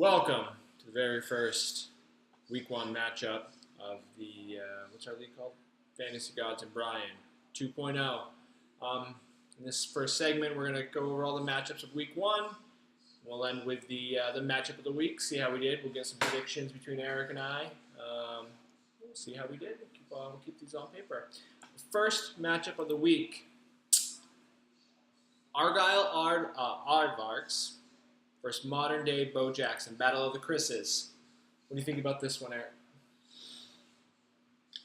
Welcome to the very first Week 1 matchup of the, what's our league called? Fantasy Gods and Brian 2.0. In this first segment, we're going to go over all the matchups of Week 1. We'll end with the matchup of the week, see how we did. We'll get some predictions between Eric and I. We'll see how we did. We'll keep these on paper. The first matchup of the week, Argyle Aardvarks versus modern-day Bo Jackson. Battle of the Chris's. What do you think about this one, Eric?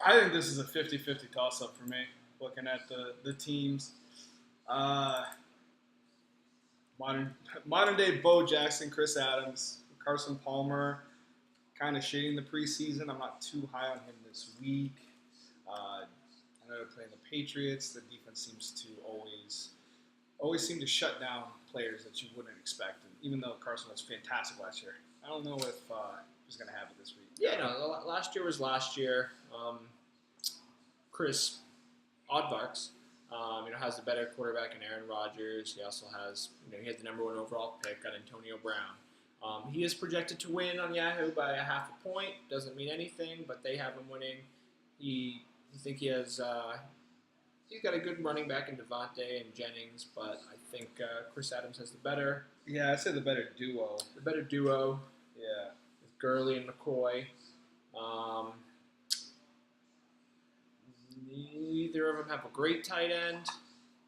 I think this is a 50-50 toss-up for me, looking at the teams. Modern-day Bo Jackson, Chris Adams, Carson Palmer, kind of shading the preseason. I'm not too high on him this week. I know they're playing the Patriots. The defense seems to always seem to shut down players that you wouldn't expect. And even though Carson was fantastic last year, I don't know if he's going to have it this week. Yeah, no, last year was last year. Chris Aardvarks, has the better quarterback in Aaron Rodgers. He also has, he had the number 1 overall pick, got Antonio Brown. He is projected to win on Yahoo by a half a point. Doesn't mean anything, but they have him winning. You think he has... He's got a good running back in Devontae and Jennings, but I think Chris Adams has the better. Yeah, I'd say the better duo. The better duo. Yeah. With Gurley and McCoy. Neither of them have a great tight end.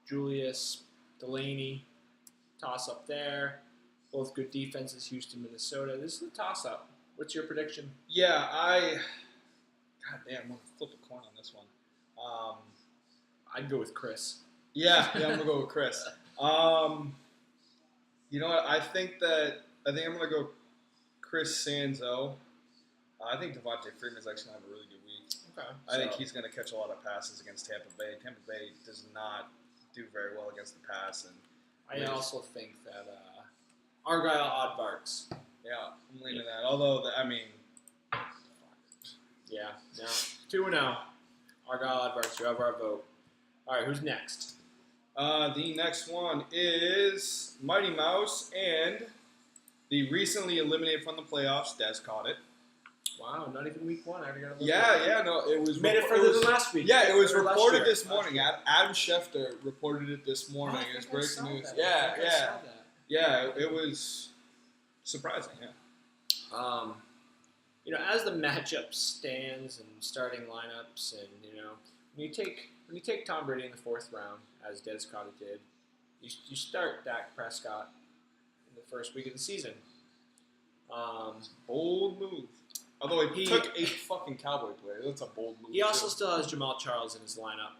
Julius, Delaney, toss up there. Both good defenses, Houston, Minnesota. This is a toss up. What's your prediction? Yeah, God damn, I'm going to flip a coin on this one. I'd go with Chris. Yeah, I'm gonna go with Chris. You know what? I think I'm gonna go Chris Sanzo. I think Devontae Freeman's actually gonna have a really good week. Okay. I think he's gonna catch a lot of passes against Tampa Bay. Tampa Bay does not do very well against the pass, and I also think that Argyle Aardvarks. Yeah, I'm leaning that. Although yeah, no, 2-0. Argyle Aardvarks. You have our vote. All right, who's next? The next one is Mighty Mouse and the recently eliminated from the playoffs. Des caught it. Wow, not even week 1. I already got to look No, it was made it further than last week. Yeah, it was reported this morning. Adam Schefter reported it this morning. It was breaking news. Yeah, it was surprising. Yeah. As the matchup stands and starting lineups, and when you take Tom Brady in the 4th round, as Des Cotto did, you start Dak Prescott in the first week of the season. Bold move. Although he took 8 fucking Cowboy players. That's a bold move. He also still has Jamal Charles in his lineup,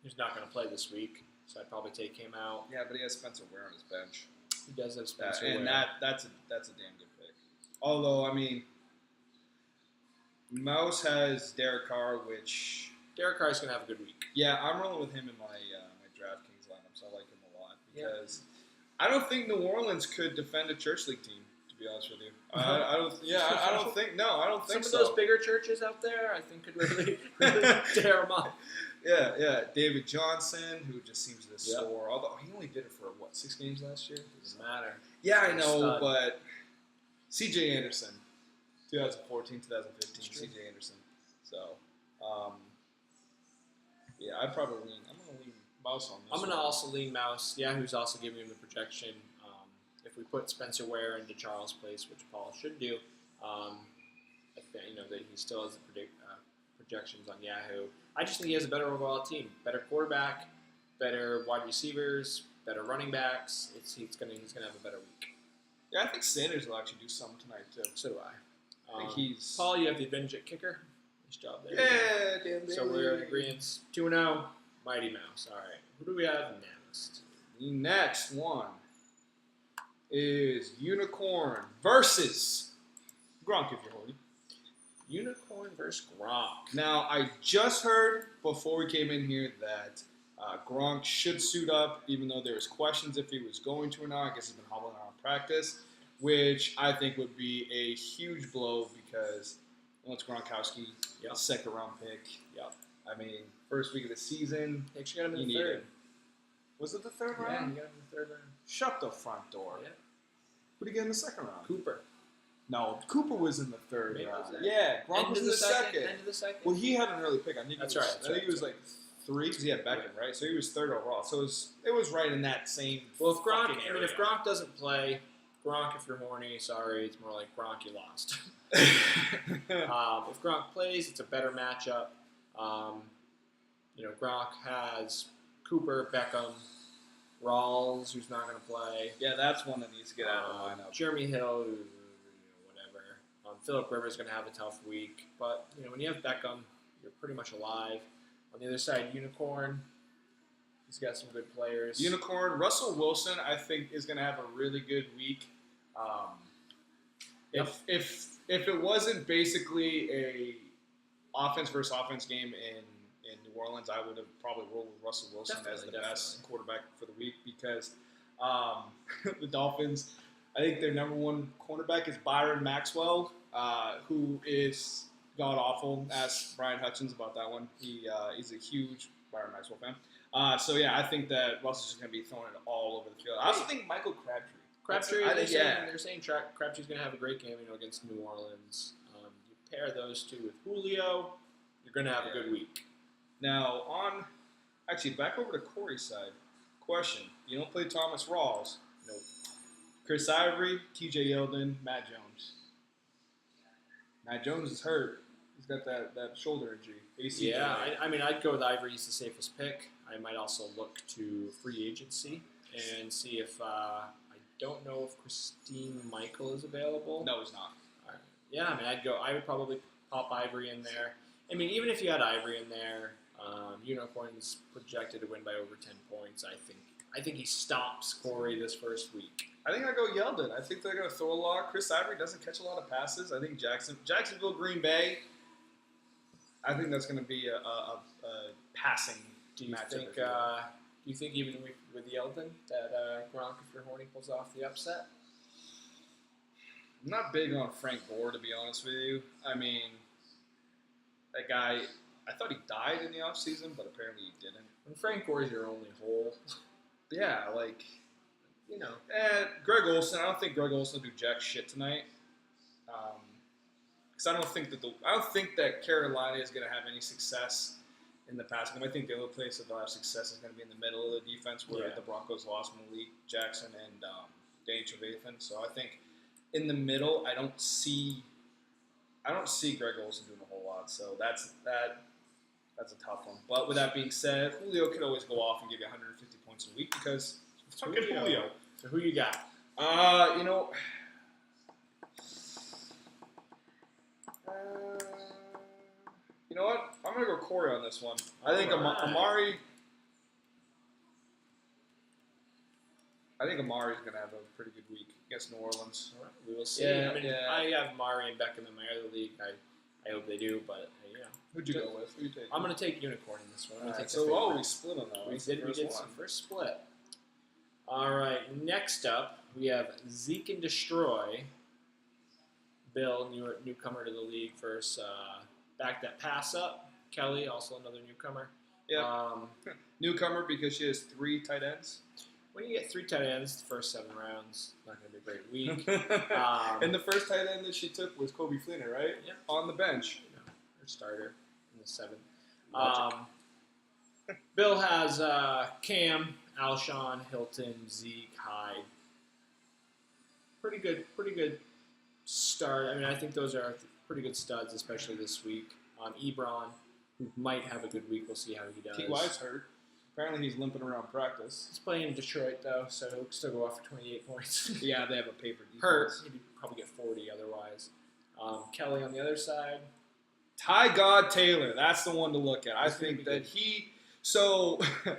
who's not going to play this week, so I'd probably take him out. Yeah, but he has Spencer Ware on his bench. He does have Spencer Ware. And that's a damn good pick. Although, Mouse has Derek Carr, which... Derek Carr's going to have a good week. Yeah, I'm rolling with him in my DraftKings lineup, so I like him a lot. Because I don't think New Orleans could defend a church league team, to be honest with you. I don't think so. Some of those bigger churches out there, I think, could really tear them up. Yeah. David Johnson, who just seems to score. Although he only did it for, 6 games last year? Doesn't matter. Yeah, I know, but C.J. Anderson, 2014, 2015, C.J. Anderson. So, yeah, I'm going to lean Mouse on this. I'm going to also lean Mouse. Yahoo's also giving him the projection. If we put Spencer Ware into Charles' place, which Paul should do, I think, that he still has the projections on Yahoo. I just think he has a better overall team, better quarterback, better wide receivers, better running backs. He's gonna have a better week. Yeah, I think Sanders will actually do something tonight too. So do I. I think he's Paul. You have the advantage at kicker. Nice job there. Yeah, damn. So we're in agreement. 2-0. Mighty Mouse. All right. Who do we have next? The next one is Unicorn versus Gronk, if you're holding. Unicorn versus Gronk. Now, I just heard before we came in here that Gronk should suit up, even though there was questions if he was going to or not. I guess he's been hobbling around practice, which I think would be a huge blow because it's Gronkowski, second-round pick. Yep. First week of the season, They actually got him in the 3rd. Was it the 3rd Yeah, round? you got him in the 3rd round. Shut the front door. Yeah. Who did he get in the 2nd round? Cooper. No, Cooper was in the third Maybe round. was it? Yeah, Gronk was in the second. End of the second. Well, he had an early pick. I think That's he was, right, that's I think right, he was like 3 because he had Beckham, right? So he was third overall. So it was right in that same. Well, if Gronk, fucking I mean, if area. Gronk doesn't play, Gronk, if you're horny, sorry, it's more like Gronk, you lost. If Gronk plays, it's a better matchup. Gronk has Cooper, Beckham, Rawls, who's not going to play. Yeah, that's one that needs to get out of the lineup. Jeremy Hill, whatever. Philip Rivers going to have a tough week, but when you have Beckham, you're pretty much alive. On the other side, Unicorn. He's got some good players. Unicorn, Russell Wilson, I think is going to have a really good week. If it wasn't basically a offense versus offense game in New Orleans, I would have probably rolled with Russell Wilson as the best quarterback for the week because the Dolphins, I think their number one cornerback is Byron Maxwell, who is god awful. Ask Brian Hutchins about that one. He's a huge Byron Maxwell fan. I think that Russell's just going to be throwing it all over the field. I also think Michael Crabtree. They're saying Crabtree's going to have a great game, against New Orleans. You pair those two with Julio, you're going to have a good week. Now, back over to Corey's side. Question: you don't play Thomas Rawls? Nope. Chris Ivory, T.J. Yeldon, Matt Jones. Matt Jones is hurt. He's got that shoulder injury. ACL. Yeah, I'd go with Ivory. He's the safest pick. I might also look to free agency and see if I don't know if Christine Michael is available. No, he's not. Yeah, I would probably pop Ivory in there. Even if you had Ivory in there, Unicorn's projected to win by over 10 points. I think he stops Corey this first week. I think I go Yeldon. I think they're going to throw a lot. Chris Ivory doesn't catch a lot of passes. I think Jacksonville, Green Bay. I think that's going to be a passing. Do you think even with Yeldon that Gronk, if you're horny, pulls off the upset? I'm not big on Frank Gore, to be honest with you. That guy, I thought he died in the offseason, but apparently he didn't. And Frank Gore is your only hole. Yeah, Greg Olsen. I don't think Greg Olsen will do jack shit tonight. Because I don't think that Carolina is going to have any success in the passing game. I think the only place that they'll have success is going to be in the middle of the defense, where the Broncos lost Malik Jackson and Danny Trevathan. So I think in the middle, I don't see Greg Olsen doing a whole lot. So that's a tough one. But with that being said, Julio could always go off and give you 150 points a week because it's fucking Julio. So who you got? You know what? I'm going to go Corey on this one. I think Alright. Amari's going to have a pretty good week against New Orleans. All right, we will see. Yeah, I have Mari and Beckham in my other league. I hope they do, but Who'd you go with? Who you take? I'm going to take Unicorn in this one. We split on that one. We did some first split. All right, next up, we have Zeke and Destroy. Bill, newcomer to the league, versus back that pass up. Kelly, also another newcomer. Yeah. Newcomer because she has 3 tight ends. When you get 3 tight ends the first 7 rounds, not going to be a great week. And the first tight end that she took was Kobe Fleener, right? Yeah. On the bench. Her starter in the 7th. Bill has Cam, Alshon, Hilton, Zeke, Hyde. Pretty good start. I think those are pretty good studs, especially this week. Ebron, who might have a good week. We'll see how he does. T.Y.'s hurt. Apparently he's limping around practice. He's playing in Detroit, though, so he'll still go off for 28 points. Yeah, they have a paper defense. Hurt. He'd probably get 40 otherwise. Kelly on the other side. Ty God Taylor. That's the one to look at. I think that he... So, I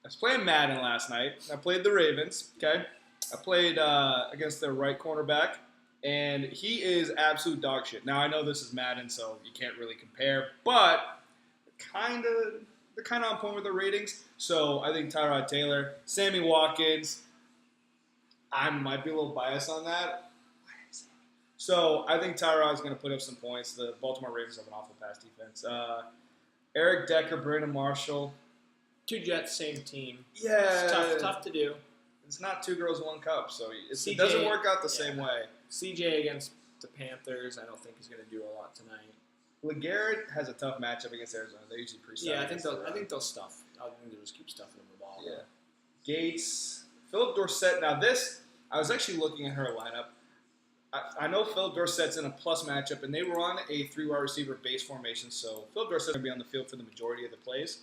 was playing Madden last night. I played the Ravens, okay? I played against their right cornerback, and he is absolute dog shit. Now, I know this is Madden, so you can't really compare, but they're kind of on point with their ratings. So, I think Tyrod Taylor, Sammy Watkins, I might be a little biased on that. So, I think Tyrod's going to put up some points. The Baltimore Ravens have an awful pass defense. Eric Decker, Brandon Marshall. 2 Jets, same team. Yeah. It's tough to do. It's not 2 girls, 1 cup, so it CJ doesn't work out the same way. CJ against the Panthers, I don't think he's going to do a lot tonight. LeGarrette has a tough matchup against Arizona. They're usually pretty. Yeah, I think they'll stuff. I think they'll just keep stuffing him the ball. Yeah. Gates, Philip Dorsett. Now this, I was actually looking at her lineup. I know Philip Dorsett's in a plus matchup, and they run a 3 wide receiver base formation, so Philip Dorsett's going to be on the field for the majority of the plays.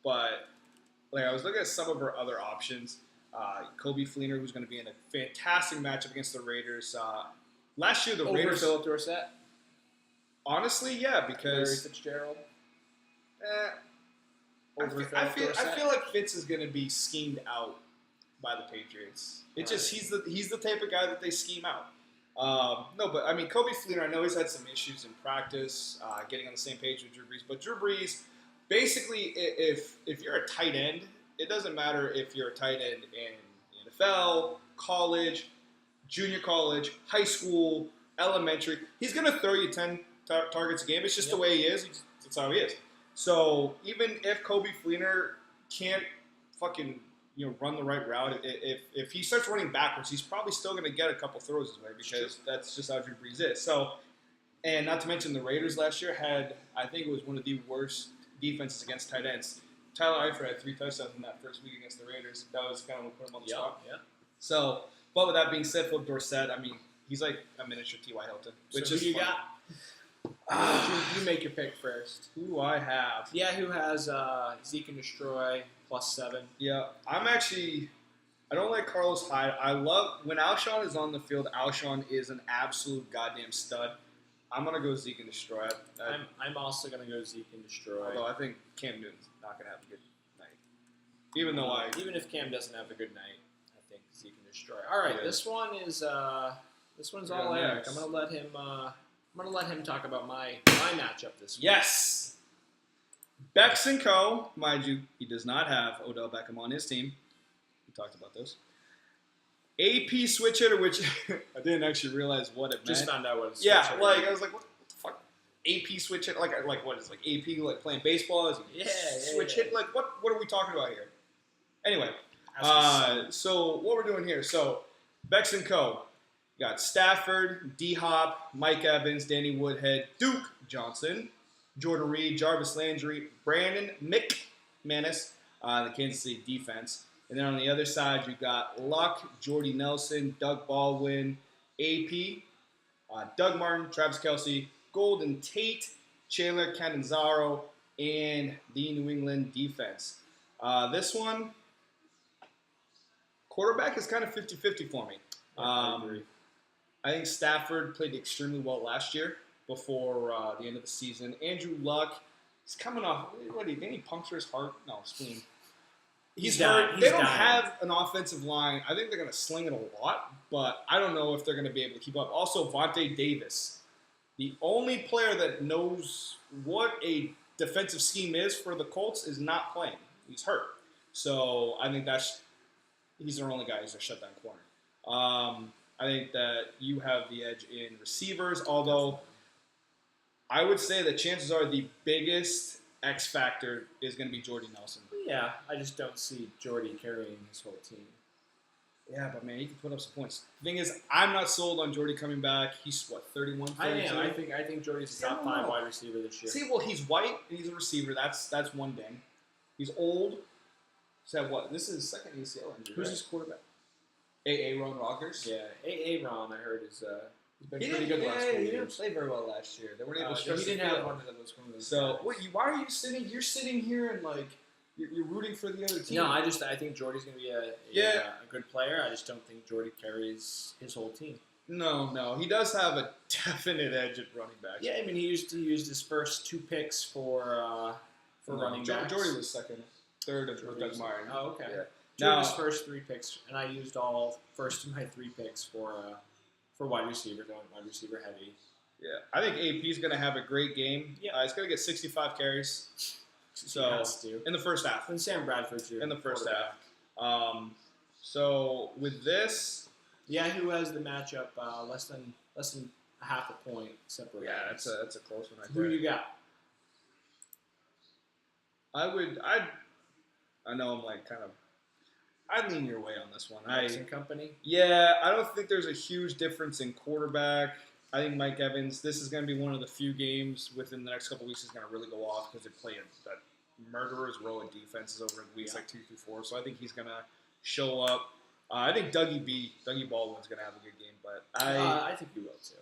But like I was looking at some of her other options. Kobe Fleener, who's going to be in a fantastic matchup against the Raiders. Last year, the Over Raiders. Philip Dorsett, Honestly, yeah, Larry because Fitzgerald. I Over feel, I, Philip feel, I Dorsett. feel like Fitz is going to be schemed out by the Patriots. It just he's the type of guy that they scheme out. No, but I mean Kobe Fleener. I know he's had some issues in practice, getting on the same page with Drew Brees. But Drew Brees, basically, if you're a tight end, it doesn't matter if you're a tight end in NFL, college, junior college, high school, elementary. He's going to throw you 10 targets a game. It's just the way he is. That's how he is. So even if Kobe Fleener can't fucking run the right route, if he starts running backwards, he's probably still going to get a couple throws his way because that's just how Drew Brees is. So, and not to mention the Raiders last year had, I think it was one of the worst defenses against tight ends. Tyler Eifert had 3 touchdowns in that first week against the Raiders. That was kind of what put him on the spot. Yeah. So, but with that being said, Philip Dorsett, I mean, he's like a miniature T.Y. Hilton. Which So is who you funny. got? You make your pick first. Who do I have? Yeah, who has Zeke and Destroy +7? Yeah, I don't like Carlos Hyde. I love when Alshon is on the field. Alshon is an absolute goddamn stud. I'm gonna go Zeke and Destroy. I'm also gonna go Zeke and Destroy. Although I think Cam Newton's not gonna have a good night. Even if Cam doesn't have a good night, I think Zeke and Destroy. All right, Yeah. this one's Yeah, all Eric. nice. I'm gonna let him talk about my matchup this week. Yes, Bex and Co. Mind you, he does not have Odell Beckham on his team. We talked about this. AP switch hitter, which I didn't actually realize what it meant. Just found out what it's. Yeah, like I was like, what the fuck? AP switch hit? Like what is AP like playing baseball? Is he switch hit? Like what are we talking about here? Anyway, so what we're doing here? So Bex and Co. You got Stafford, D Hop, Mike Evans, Danny Woodhead, Duke Johnson, Jordan Reed, Jarvis Landry, Brandon McManus, the Kansas City defense. And then on the other side, you got Luck, Jordy Nelson, Doug Baldwin, AP, Doug Martin, Travis Kelce, Golden Tate, Chandler Catanzaro, and the New England defense. This one, quarterback is kind of 50-50 for me. I agree. I think Stafford played extremely well last year before the end of the season. Andrew Luck, he's coming off, didn't he puncture his heart? No, spleen. He's hurt. They don't have an offensive line. I think they're going to sling it a lot, but I don't know if they're going to be able to keep up. Also, Vontae Davis, the only player that knows what a defensive scheme is for the Colts, is not playing. He's hurt. So I think he's their only guy who's a shutdown corner. I think that you have the edge in receivers, although I would say that chances are the biggest X factor is going to be Jordy Nelson. Yeah, I just don't see Jordy carrying his whole team. Yeah, but man, he can put up some points. The thing is, I'm not sold on Jordy coming back. He's what, 31, 32? I think Jordy's a top 5 wide receiver this year. See, well, he's white and he's a receiver. That's one thing. He's old. So what? This is his second ACL injury. Who's right? his quarterback? Aaron Rodgers. Yeah, Aaron, I heard, is he's been He pretty didn't, good the last he few didn't years. play very well last year. They weren't able to stretch He the didn't have field. one of those So, guys. why are you sitting? You're sitting here and like you're rooting for the other team. No, I think Jordy's going to be a good player. I just don't think Jordy carries his whole team. No, he does have a definite edge at running back. Yeah, I mean, he used his first 2 picks for running backs. Jordy was third of Doug Martin. Oh, okay. Yeah. Jordy was first 3 picks, and I used all first of my 3 picks for wide receiver, going wide receiver heavy. Yeah, I think AP's going to have a great game. Yeah. He's going to get 65 carries. So He has to. in the first half. And Sam Bradford's your In the first quarterback. half. So with this, Yeah, who has the matchup less than a half a point separate? yeah, that's a close one right Who there. do you got? I know I'm like kind of I'd lean your way on this one. Jackson Company. Yeah, I don't think there's a huge difference in quarterback. I think Mike Evans, this is going to be one of the few games within the next couple weeks he's going to really go off because they play that murderer's row of defenses over in weeks like 2 through 4. So I think he's going to show up. I think Dougie Baldwin's going to have a good game, but I think he will too.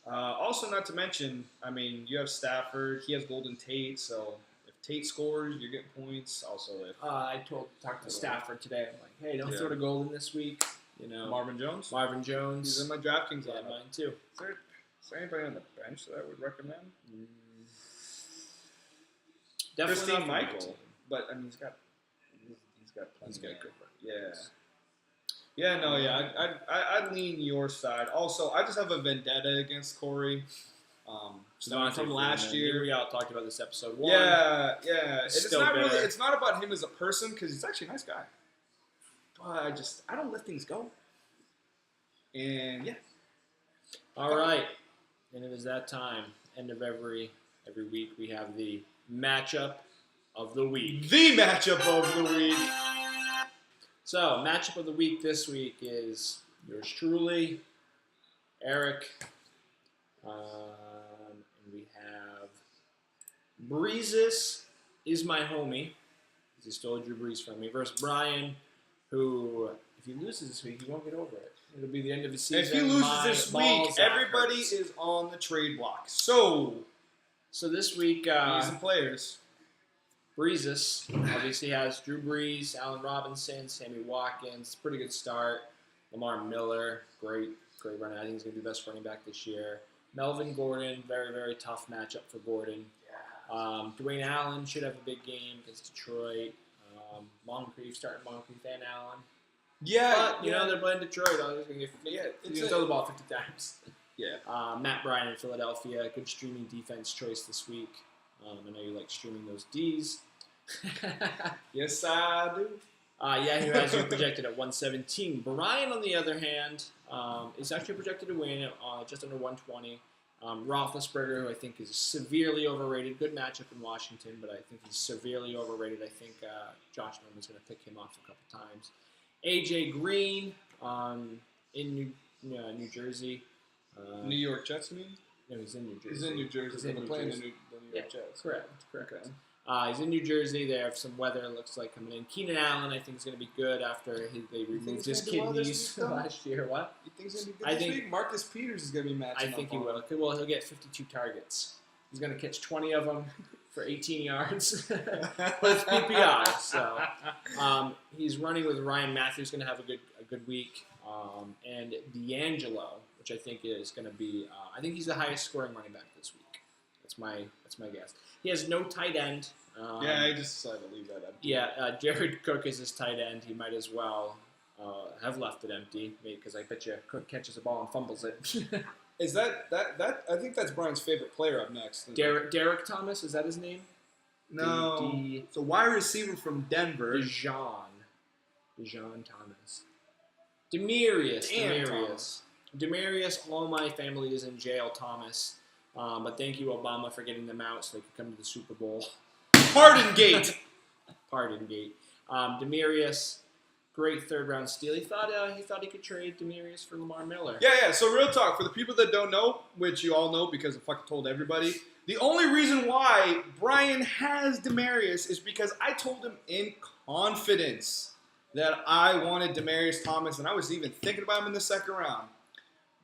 Also, not to mention, I mean, you have Stafford. He has Golden Tate, so if Tate scores, you're getting points. Also, if I talked to Stafford today. I'm like, hey, don't throw to Golden this week. You know, Marvin Jones. He's in my DraftKings lineup. Mine too. Is there anybody on the bench that I would recommend? Definitely Christine not Michael, but I mean, he's got plenty. He's got good Yeah. Yeah, no, yeah, I'd lean your side. Also, I just have a vendetta against Corey. From last year. We all talked about this episode 1. Yeah. And it's not bitter. it's not about him as a person because he's actually a nice guy. But I don't let things go. And yeah. All right, and it is that time. End of every week we have the matchup of the week. The matchup of the week. So, matchup of the week this week is yours truly, Eric, and we have Breezes is my homie, because he stole Drew Brees from me, versus Brian, who, if he loses this week, he won't get over it. It'll be the end of the season. If he loses this week, everybody is on the trade block. So this week, some players. Breezes obviously has Drew Brees, Allen Robinson, Sammy Watkins. Pretty good start. Lamar Miller, great running. I think he's going to be the best running back this year. Melvin Gordon, very, very tough matchup for Gordon. Dwayne Allen should have a big game against Detroit. Moncrief, starting Moncrief and Allen. Yeah, but, you know, they're playing Detroit. He's going to throw the ball 50 times. Yeah. Matt Bryan in Philadelphia, good streaming defense choice this week. I know you like streaming those Ds. Yes, I do. Yahoo has you projected at 117. Brian, on the other hand, is actually projected to win at just under 120. Roethlisberger, who I think is severely overrated. Good matchup in Washington, but I think he's severely overrated. I think Josh Norman's going to pick him off a couple times. AJ Green in New Jersey. New York Jets, you mean? No, he's in New Jersey. He's in New Jersey. He's in New playing Jersey. the New York Jets. Correct. Okay. He's in New Jersey. They have some weather, it looks like, coming in. Keenan Allen, I think, is going to be good after they removed his kidneys last year. What? You think he's going to be good this week? Marcus Peters is going to be matching I think he will. Well, he'll get 52 targets. He's going to catch 20 of them for 18 yards with PPI. So he's running with Ryan Matthews, going to have a good week. And D'Angelo, which I think is going to be, I think he's the highest scoring running back this week. That's my guess. He has no tight end. I just decided to leave that empty. Yeah, Jared Cook is his tight end. He might as well have left it empty, because I bet you Cook catches the ball and fumbles it. Is that? I think that's Brian's favorite player up next. Derek Thomas, is that his name? No. It's a wide receiver from Denver. Dejon Thomas. Demarius, all my family is in jail, Thomas. But thank you, Obama, for getting them out so they could come to the Super Bowl. Pardon Gate. Demarius, great third-round steal. He thought he could trade Demarius for Lamar Miller. Yeah. So real talk, for the people that don't know, which you all know because I fucking told everybody, the only reason why Brian has Demarius is because I told him in confidence that I wanted Demarius Thomas, and I was even thinking about him in the second round.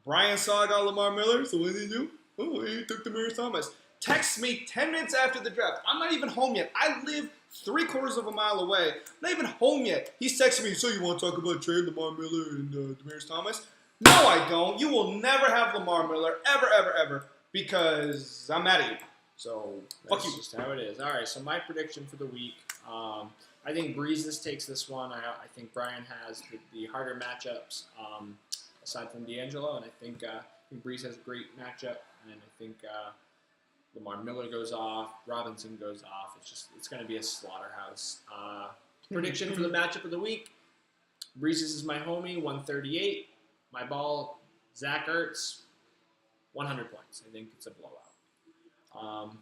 Brian saw I got Lamar Miller, so what did he do? Oh, he took Demarius Thomas. Texts me 10 minutes after the draft. I'm not even home yet. I live 3/4 of a mile away. I'm not even home yet. He's texting me, so you want to talk about trade Lamar Miller and Demarius Thomas? No, I don't. You will never have Lamar Miller, ever, because I'm mad at you. So, fuck you. That's just how it is. All right, so my prediction for the week, I think Breezes takes this one. I think Brian has the harder matchups aside from D'Angelo, and I think Breeze has a great matchup, and I think Lamar Miller goes off, Robinson goes off. It's going to be a slaughterhouse. Prediction for the matchup of the week: Breezes is my homie, 138. My ball, Zach Ertz, 100 points. I think it's a blowout.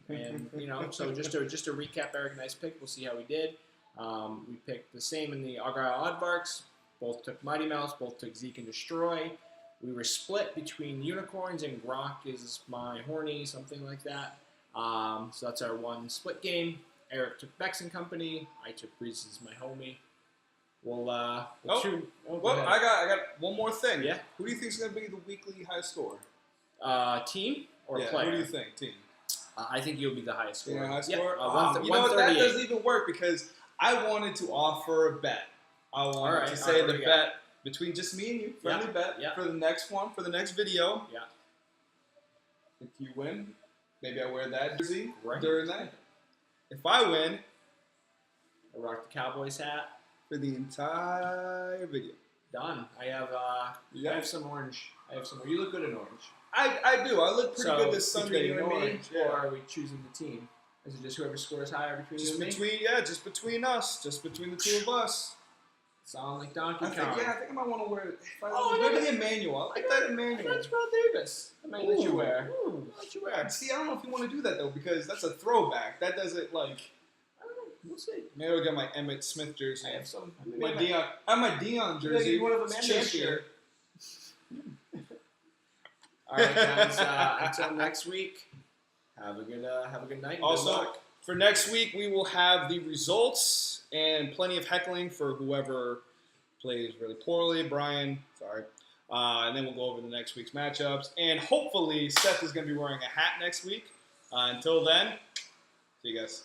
And so just to recap, Eric, nice pick. We'll see how we did. We picked the same in the Argyle Oddvarks. Both took Mighty Mouse. Both took Zeke and Destroy. We were split between Unicorns and Grok is my Horny, something like that. So that's our one split game. Eric took Bex and Company. I took Breeze as my homie. We'll go Well, ahead. I got one more thing. Yeah. Who do you think is going to be the weekly high score? Team or yeah, player? Who do you think? Team. I think you'll be the highest score. Yeah, high Yep, score. 138. That doesn't even work because I wanted to offer a bet. I wanted to say what the do you bet between just me and you, friendly bet yeah. for the next one, for the next video. Yeah. If you win, maybe I wear that jersey Right. during that. If I win, I rock the Cowboys hat. for the entire video. Done. I have some orange. You look good in orange. I do. I look pretty good this Sunday between in you and me, orange. Yeah. or are we choosing the team? Is it just whoever scores higher between Just you and me? just between us, just between the two of us. Sound like Donkey I Kong. think I might want to wear it. Oh, Maybe the Emmanuel. I like that Emmanuel. That's Terrell Davis. I might let you wear. Ooh. Let you wear. See, I don't know if you want to do that though, because that's a throwback. That doesn't like. I don't know. We'll see. Maybe I'll get my Emmett Smith jersey. I have some. My Dion. I have my Dion jersey. you one of the It's Amanda's champion. shirt. All right, guys. Until next week. Have a good night. And Also, good luck. for next week, we will have the results and plenty of heckling for whoever plays really poorly. Brian, sorry. And then we'll go over the next week's matchups. And hopefully, Seth is going to be wearing a hat next week. Until then, see you guys.